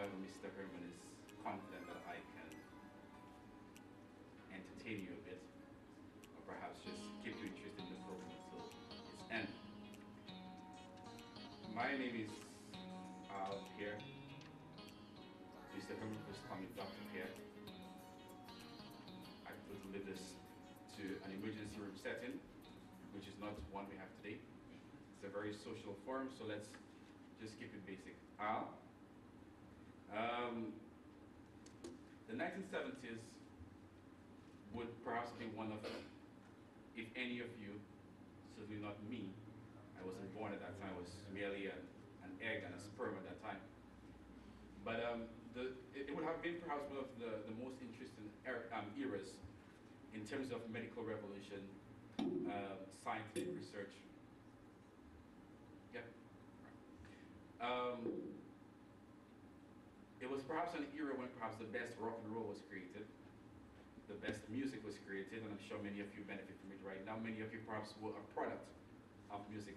However, Mr. Herman is confident that I can entertain you a bit, or perhaps just keep you interested in the program until its end. My name is Aljay Pierre. Mr. Herman first called me Dr. Pierre. I put this to an emergency room setting, which is not one we have today. It's a very social forum, so let's just keep it basic. Al. The 1970s would perhaps be one of, if any of you, certainly not me, I wasn't born at that time, I was merely an egg and a sperm at that time. But it would have been perhaps one of the most interesting eras in terms of medical revolution, scientific research. Yeah. It was perhaps an era when perhaps the best rock and roll was created, the best music was created, and I'm sure many of you benefit from it right now. Many of you perhaps were a product of music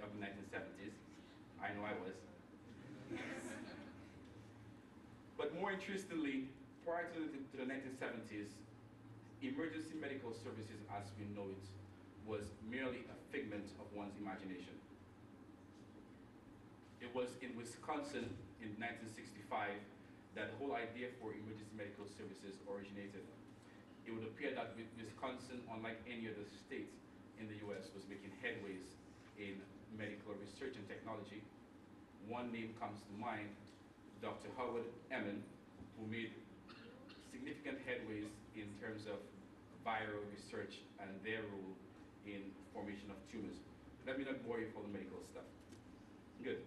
of the 1970s. I know I was. But more interestingly, prior to the 1970s, emergency medical services as we know it was merely a figment of one's imagination. It was in Wisconsin in 1965 that the whole idea for emergency medical services originated. It would appear that Wisconsin, unlike any other state in the US, was making headways in medical research and technology. One name comes to mind, Dr. Howard Emin, who made significant headways in terms of viral research and their role in formation of tumors. Let me not bore you with all the medical stuff. Good.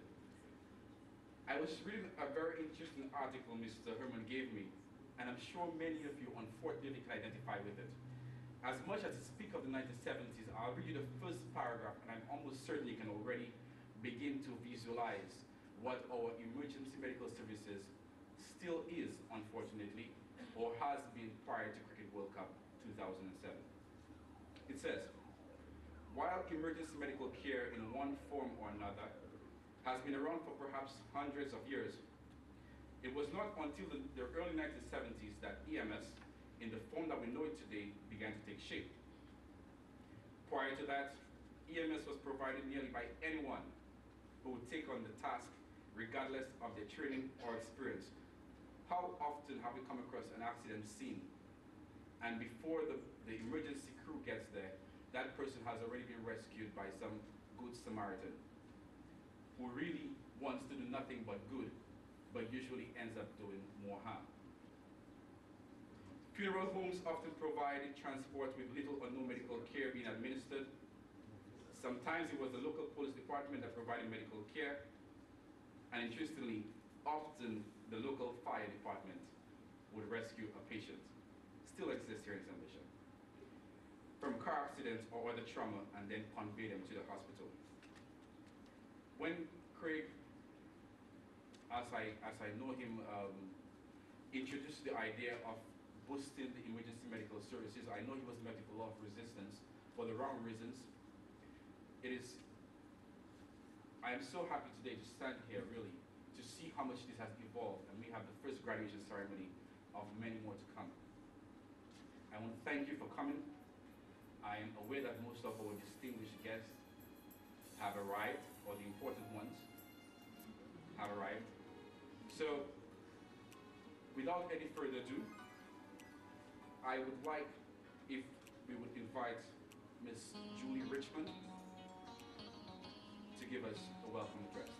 I was reading a very interesting article Mr. Herman gave me, and I'm sure many of you unfortunately can identify with it. As much as it speaks of the 1970s, I'll read you the first paragraph, and I'm almost certain you can already begin to visualize what our emergency medical services still is, unfortunately, or has been prior to Cricket World Cup 2007. It says, while emergency medical care in one form or another has been around for perhaps hundreds of years, it was not until the early 1970s that EMS, in the form that we know it today, began to take shape. Prior to that, EMS was provided nearly by anyone who would take on the task, regardless of their training or experience. How often have we come across an accident scene, and before the emergency crew gets there, that person has already been rescued by some good Samaritan who really wants to do nothing but good, but usually ends up doing more harm. Funeral homes often provided transport with little or no medical care being administered. Sometimes it was the local police department that provided medical care, and interestingly, often the local fire department would rescue a patient. Still exists here in Saint Lucia, from car accident or other trauma, and then convey them to the hospital. When Craig, as I know him, introduced the idea of boosting the emergency medical services, I know he was met with a lot of resistance for the wrong reasons. I am so happy today to stand here really to see how much this has evolved, and we have the first graduation ceremony of many more to come. I want to thank you for coming. I am aware that most of our distinguished guests have arrived, or the important ones have arrived. So, without any further ado, I would like if we would invite Miss Julie Richmond to give us a welcome address.